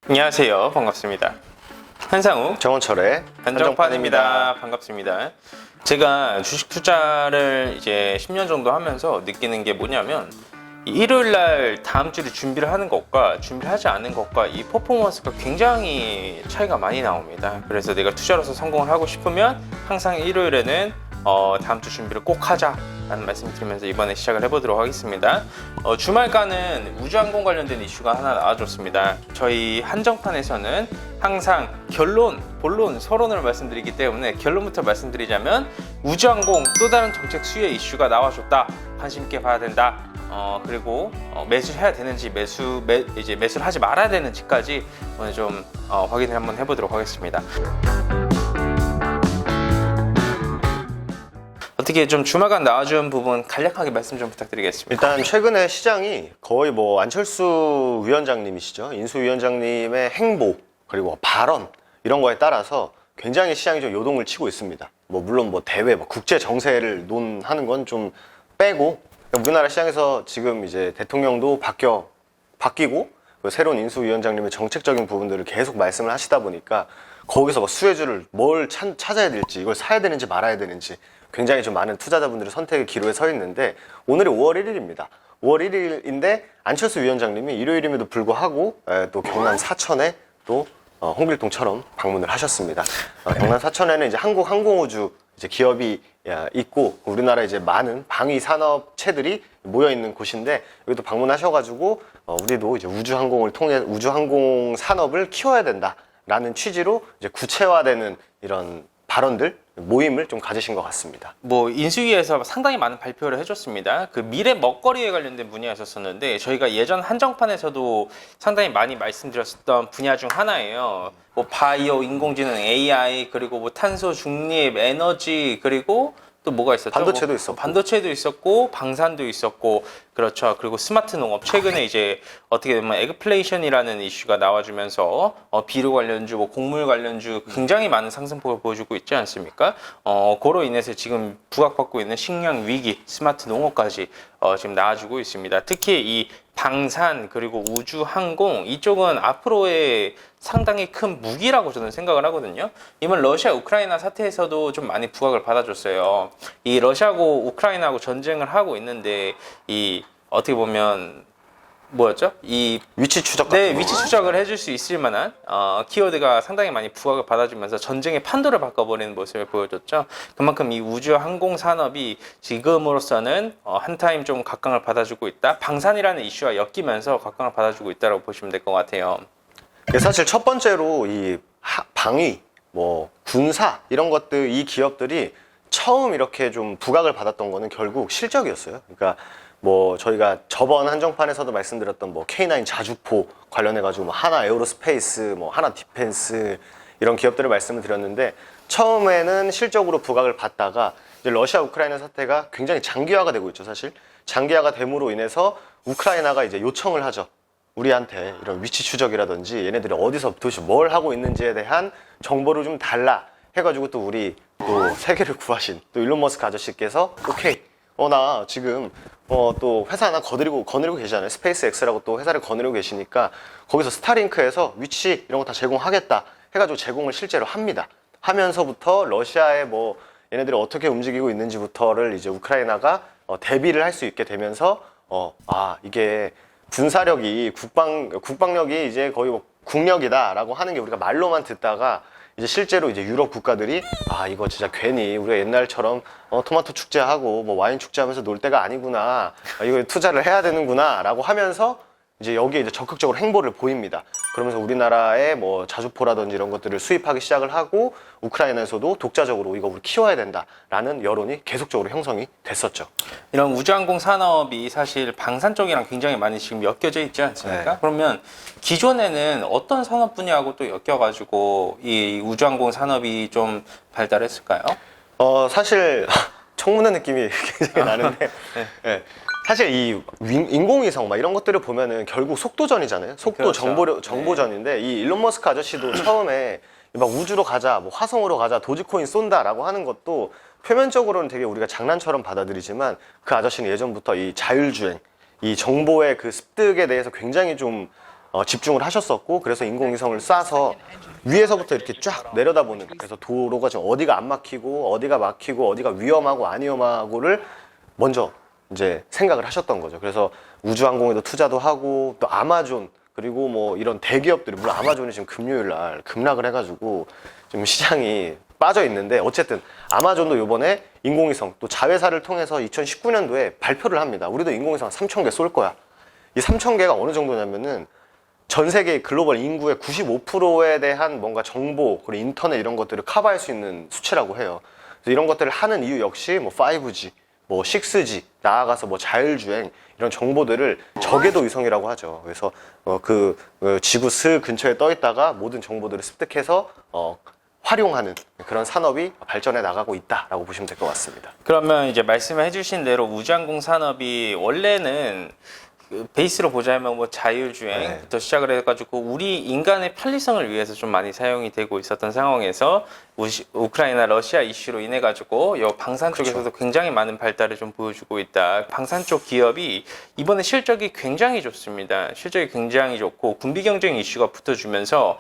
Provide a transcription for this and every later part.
안녕하세요. 반갑습니다. 한상욱 정원철의 한정판입니다. 반갑습니다. 제가 주식 투자를 이제 10년 정도 하면서 느끼는 게 뭐냐면 일요일 날 다음 주를 준비를 하는 것과 준비를 하지 않는 것과 이 퍼포먼스가 굉장히 차이가 많이 나옵니다. 그래서 내가 투자로서 성공을 하고 싶으면 항상 일요일에는 다음 주 준비를 꼭 하자 라는 말씀 드리면서 이번에 시작을 해보도록 하겠습니다. 주말가는 우주항공 관련된 이슈가 하나 나와줬습니다. 저희 한정판에서는 항상 본론, 서론을 말씀드리기 때문에 결론부터 말씀드리자면 우주항공 또 다른 정책 수혜 이슈가 나와줬다. 관심 있게 봐야 된다. 그리고 매수해야 되는지 매수를 하지 말아야 되는지까지 오늘 좀 확인을 한번 해보도록 하겠습니다. 어떻게 좀 주말간 나와준 부분 간략하게 말씀 좀 부탁드리겠습니다. 일단 최근에 시장이 거의 뭐 안철수 위원장님이시죠. 인수위원장님의 행보 그리고 발언 이런 거에 따라서 굉장히 시장이 좀 요동을 치고 있습니다. 물론 대외 국제 정세를 논하는 건 좀 빼고 우리나라 시장에서 지금 이제 대통령도 바뀌고 새로운 인수위원장님의 정책적인 부분들을 계속 말씀을 하시다 보니까 거기서 수혜주를 뭘 찾아야 될지 이걸 사야 되는지 말아야 되는지 굉장히 좀 많은 투자자분들의 선택의 기로에 서 있는데 오늘이 5월 1일입니다. 5월 1일인데 안철수 위원장님이 일요일임에도 불구하고 또 경남 사천에 또 홍길동처럼 방문을 하셨습니다. 경남 사천에는 이제 한국항공우주 이제 기업이 있고 우리나라 이제 많은 방위 산업체들이 모여 있는 곳인데 여기도 방문하셔가지고 우리도 이제 우주항공을 통해 우주항공 산업을 키워야 된다라는 취지로 이제 구체화되는 이런 발언들 모임을 좀 가지신 것 같습니다. 인수위에서 상당히 많은 발표를 해줬습니다. 그 미래 먹거리에 관련된 분야였었는데 저희가 예전 한정판에서도 상당히 많이 말씀드렸었던 분야 중 하나예요. 바이오, 인공지능, AI, 그리고 탄소 중립, 에너지, 그리고 또 뭐가 있었죠? 반도체도 있었고, 방산도 있었고, 그렇죠. 그리고 스마트 농업. 최근에 이제 어떻게 보면 에그플레이션이라는 이슈가 나와주면서 비료 관련주, 곡물 관련주 굉장히 많은 상승폭을 보여주고 있지 않습니까? 그로 인해서 지금 부각받고 있는 식량 위기, 스마트 농업까지 지금 나와주고 있습니다. 특히 이 방산 그리고 우주 항공 이쪽은 앞으로의 상당히 큰 무기라고 저는 생각을 하거든요. 이번 러시아 우크라이나 사태에서도 좀 많이 부각을 받아줬어요. 이 러시아하고 우크라이나하고 전쟁을 하고 있는데 이 어떻게 보면 뭐였죠? 이 위치 추적 같은 거. 위치 추적을 해줄 수 있을 만한 키워드가 상당히 많이 부각을 받아주면서 전쟁의 판도를 바꿔버리는 모습을 보여줬죠. 그만큼 이 우주 항공 산업이 지금으로서는 한 타임 좀 각광을 받아주고 있다. 방산이라는 이슈와 엮이면서 각광을 받아주고 있다고 보시면 될 것 같아요. 사실 첫 번째로 이 방위, 군사 이런 것들 이 기업들이 처음 이렇게 좀 부각을 받았던 거는 결국 실적이었어요. 그러니까 저희가 저번 한정판에서도 말씀드렸던 K9 자주포 관련해가지고 하나 에어로스페이스, 하나 디펜스 이런 기업들을 말씀을 드렸는데 처음에는 실적으로 부각을 받다가 이제 러시아 우크라이나 사태가 굉장히 장기화가 되고 있죠. 사실 장기화가 됨으로 인해서 우크라이나가 이제 요청을 하죠. 우리한테 이런 위치 추적이라든지 얘네들이 어디서 도대체 뭘 하고 있는지에 대한 정보를 좀 달라 해가지고 또 우리 또 세계를 구하신 또 일론 머스크 아저씨께서 오케이 나 지금 또 회사 하나 거느리고 계시잖아요. 스페이스 X라고 또 회사를 거느리고 계시니까 거기서 스타링크에서 위치 이런 거 다 제공하겠다 해가지고 제공을 실제로 합니다. 하면서부터 러시아의 얘네들이 어떻게 움직이고 있는지부터를 이제 우크라이나가 대비를 할 수 있게 되면서 이게 군사력이 국방력이 이제 거의 국력이다라고 하는 게 우리가 말로만 듣다가 이제 실제로 이제 유럽 국가들이 이거 진짜 괜히 우리가 옛날처럼 토마토 축제하고 와인 축제하면서 놀 때가 아니구나. 이거 투자를 해야 되는구나 라고 하면서 이제 여기에 이제 적극적으로 행보를 보입니다. 그러면서 우리나라의 자주포라든지 이런 것들을 수입하기 시작을 하고 우크라이나에서도 독자적으로 이거 우리 키워야 된다라는 여론이 계속적으로 형성이 됐었죠. 이런 우주항공 산업이 사실 방산 쪽이랑 굉장히 많이 지금 엮여져 있지 않습니까? 네. 그러면 기존에는 어떤 산업 분야하고 또 엮여가지고 이 우주항공 산업이 좀 발달했을까요? 사실 청문회 느낌이 굉장히 나는데 네. 사실 이 인공위성 이런 것들을 보면은 결국 속도전이잖아요. 속도 그렇죠. 정보전인데 이 일론 머스크 아저씨도 처음에 우주로 가자, 화성으로 가자, 도지코인 쏜다라고 하는 것도 표면적으로는 되게 우리가 장난처럼 받아들이지만 그 아저씨는 예전부터 이 자율주행, 이 정보의 그 습득에 대해서 굉장히 좀 집중을 하셨었고, 그래서 인공위성을 쏴서 위에서부터 이렇게 쫙 내려다보는, 그래서 도로가 지금 어디가 안 막히고 어디가 막히고 어디가 위험하고 안 위험하고를 먼저 이제 생각을 하셨던 거죠. 그래서 우주항공에도 투자도 하고, 또 아마존, 그리고 뭐 이런 대기업들이, 물론 아마존이 지금 금요일 날 급락을 해가지고 지금 시장이 빠져 있는데, 어쨌든 아마존도 이번에 인공위성 또 자회사를 통해서 2019년도에 발표를 합니다. 우리도 인공위성 3,000개 쏠 거야. 이 3,000개가 어느 정도냐면은 전 세계 글로벌 인구의 95%에 대한 뭔가 정보, 그리고 인터넷 이런 것들을 커버할 수 있는 수치라고 해요. 그래서 이런 것들을 하는 이유 역시 뭐 5G, 뭐 6G, 나아가서 뭐 자율주행, 이런 정보들을 저궤도 위성이라고 하죠. 그래서 지구 슬 근처에 떠 있다가 모든 정보들을 습득해서 활용하는 그런 산업이 발전해 나가고 있다라고 보시면 될 것 같습니다. 그러면 이제 말씀해 주신 대로 우주항공 산업이 원래는 그 베이스로 보자면 뭐 자율주행부터 시작을 해가지고 우리 인간의 편리성을 위해서 좀 많이 사용이 되고 있었던 상황에서 우크라이나 러시아 이슈로 인해 가지고 요 방산 쪽에서도 굉장히 많은 발달을 좀 보여주고 있다. 방산 쪽 기업이 이번에 실적이 굉장히 좋습니다. 실적이 굉장히 좋고 군비 경쟁 이슈가 붙어주면서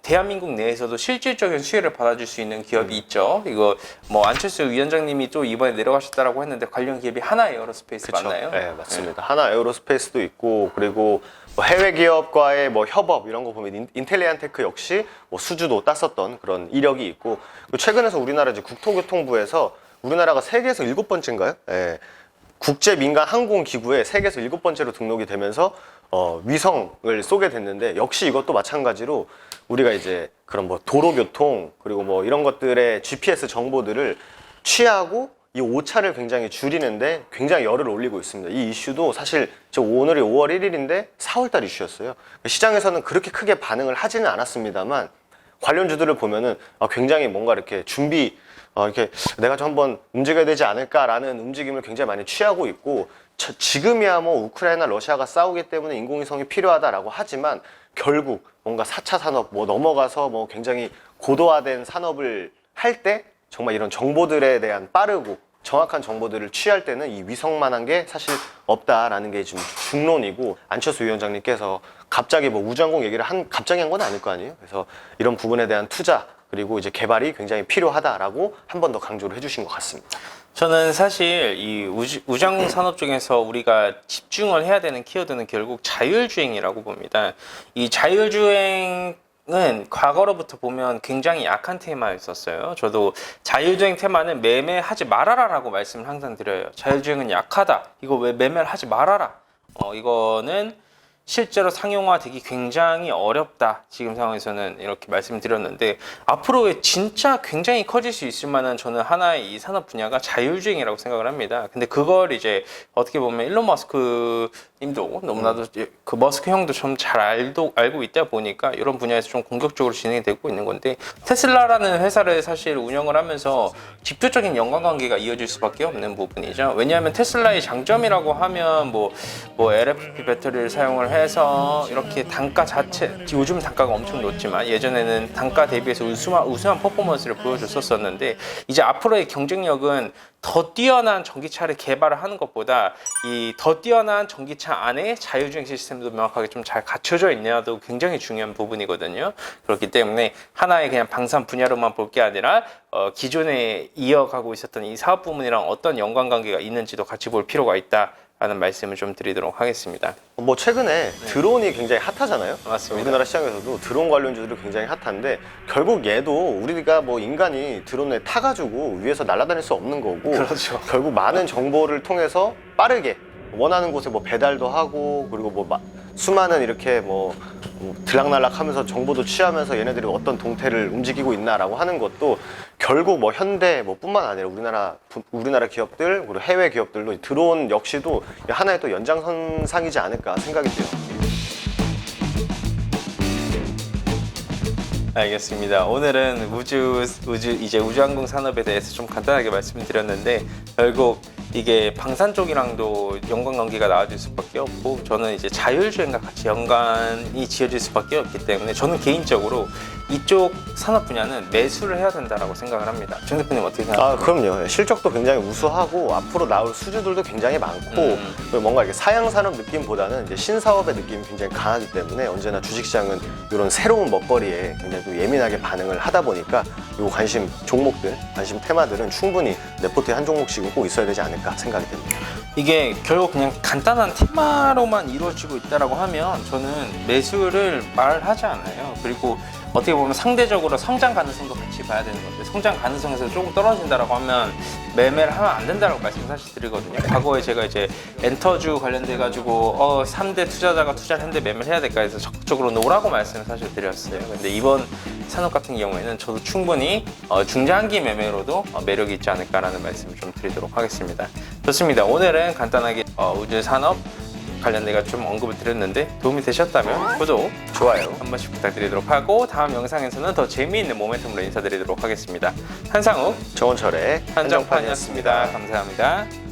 대한민국 내에서도 실질적인 수혜를 받아줄 수 있는 기업이 있죠. 이거 뭐 안철수 위원장님이 또 이번에 내려가셨다라고 했는데 관련 기업이 하나 에어로스페이스 맞나요? 네, 맞습니다. 하나 에어로스페이스도 있고, 그리고 뭐 해외 기업과의 뭐 협업 이런 거 보면 인텔리안테크 역시 뭐 수주도 땄었던 그런 이력이 있고, 최근에서 우리나라 이제 국토교통부에서 우리나라가 세계에서 7번째인가요? 예. 국제 민간 항공 기구에 세계에서 7번째로 등록이 되면서 위성을 쏘게 됐는데, 역시 이것도 마찬가지로 우리가 이제 그런 뭐 도로교통, 그리고 뭐 이런 것들의 GPS 정보들을 취하고 이 오차를 굉장히 줄이는데 굉장히 열을 올리고 있습니다. 이 이슈도 사실 오늘이 5월 1일인데 4월달 이슈였어요. 시장에서는 그렇게 크게 반응을 하지는 않았습니다만, 관련주들을 보면은 굉장히 뭔가 이렇게 이렇게 내가 좀 한번 움직여야 되지 않을까라는 움직임을 굉장히 많이 취하고 있고, 지금이야 뭐 우크라이나 러시아가 싸우기 때문에 인공위성이 필요하다라고 하지만, 결국 뭔가 4차 산업 뭐 넘어가서 뭐 굉장히 고도화된 산업을 할 때 정말 이런 정보들에 대한 빠르고 정확한 정보들을 취할 때는 이 위성만한 게 사실 없다라는 게 지금 중론이고, 안철수 위원장님께서 갑자기 뭐 우주항공 얘기를 갑자기 한 건 아닐 거 아니에요. 그래서 이런 부분에 대한 투자, 그리고 이제 개발이 굉장히 필요하다라고 한 번 더 강조를 해주신 것 같습니다. 저는 사실 이 우주항공 산업 중에서 우리가 집중을 해야 되는 키워드는 결국 자율주행이라고 봅니다. 이 자율주행은 과거로부터 보면 굉장히 약한 테마였었어요. 저도 자율주행 테마는 매매하지 말아라라고 말씀을 항상 드려요. 자율주행은 약하다. 이거 왜 매매를 하지 말아라. 이거는 실제로 상용화되기 굉장히 어렵다. 지금 상황에서는 이렇게 말씀드렸는데, 앞으로 진짜 굉장히 커질 수 있을 만한 저는 하나의 이 산업 분야가 자율주행이라고 생각을 합니다. 근데 그걸 이제 어떻게 보면 일론 머스크 님도 너무나도 그 머스크 형도 좀 잘 알고 있다 보니까 이런 분야에서 좀 공격적으로 진행이 되고 있는 건데, 테슬라라는 회사를 사실 운영을 하면서 직접적인 연관관계가 이어질 수밖에 없는 부분이죠. 왜냐하면 테슬라의 장점이라고 하면 뭐 LFP 배터리를 사용을 해서 이렇게 단가 자체, 요즘 단가가 엄청 높지만 예전에는 단가 대비해서 우수한 퍼포먼스를 보여줬었는데, 이제 앞으로의 경쟁력은 더 뛰어난 전기차를 개발을 하는 것보다 이 더 뛰어난 전기차 안에 자율주행 시스템도 명확하게 좀 잘 갖춰져 있냐도 굉장히 중요한 부분이거든요. 그렇기 때문에 하나의 그냥 방산 분야로만 볼 게 아니라 기존에 이어가고 있었던 이 사업 부문이랑 어떤 연관관계가 있는지도 같이 볼 필요가 있다. 라는 말씀을 좀 드리도록 하겠습니다. 뭐 최근에 드론이 굉장히 핫하잖아요. 맞습니다. 우리나라 시장에서도 드론 관련주들이 굉장히 핫한데, 결국 얘도 우리가 뭐 인간이 드론에 타가지고 위에서 날아다닐 수 없는 거고, 그렇죠. 결국 많은 정보를 통해서 빠르게 원하는 곳에 뭐 배달도 하고, 그리고 뭐 수많은 이렇게 뭐 들락날락 하면서 정보도 취하면서 얘네들이 어떤 동태를 움직이고 있나라고 하는 것도 결국 뭐 현대 뭐 뿐만 아니라 우리나라 기업들, 그리고 해외 기업들도 드론 역시도 하나의 또 연장선상이지 않을까 생각이 돼요. 알겠습니다. 오늘은 이제 우주항공 산업에 대해서 좀 간단하게 말씀을 드렸는데, 결국 이게 방산 쪽이랑도 연관관계가 나와질 수밖에 없고 저는 이제 자율주행과 같이 연관이 지어질 수밖에 없기 때문에 저는 개인적으로 이쪽 산업 분야는 매수를 해야 된다라고 생각을 합니다. 정 대표님 어떻게 생각하세요? 아, 그럼요. 실적도 굉장히 우수하고 앞으로 나올 수주들도 굉장히 많고 그리고 뭔가 이렇게 사양 산업 느낌보다는 이제 신사업의 느낌이 굉장히 강하기 때문에 언제나 주식시장은 이런 새로운 먹거리에 굉장히 또 예민하게 반응을 하다 보니까 이 관심 종목들, 관심 테마들은 충분히 내 포트에 한 종목씩은 꼭 있어야 되지 않을까 생각이 됩니다. 이게 결국 그냥 간단한 테마로만 이루어지고 있다라고 하면 저는 매수를 말하지 않아요. 그리고 어떻게 보면 상대적으로 성장 가능성도 같이 봐야 되는 건데 성장 가능성에서 조금 떨어진다라고 하면 매매를 하면 안 된다라고 말씀을 사실 드리거든요. 과거에 제가 이제 엔터주 관련돼 가지고 3대 투자자가 투자를 했는데 매매를 해야 될까 해서 적극적으로 놓으라고 말씀을 사실 드렸어요. 근데 이번 산업 같은 경우에는 저도 충분히 중장기 매매로도 매력이 있지 않을까라는 말씀을 좀 드리도록 하겠습니다. 좋습니다. 오늘은 간단하게 우주 산업 관련돼가 좀 언급을 드렸는데 도움이 되셨다면 구독, 좋아요. 한 번씩 부탁드리도록 하고 다음 영상에서는 더 재미있는 모멘텀으로 인사드리도록 하겠습니다. 한상욱 정원철의 한정판이었습니다. 감사합니다.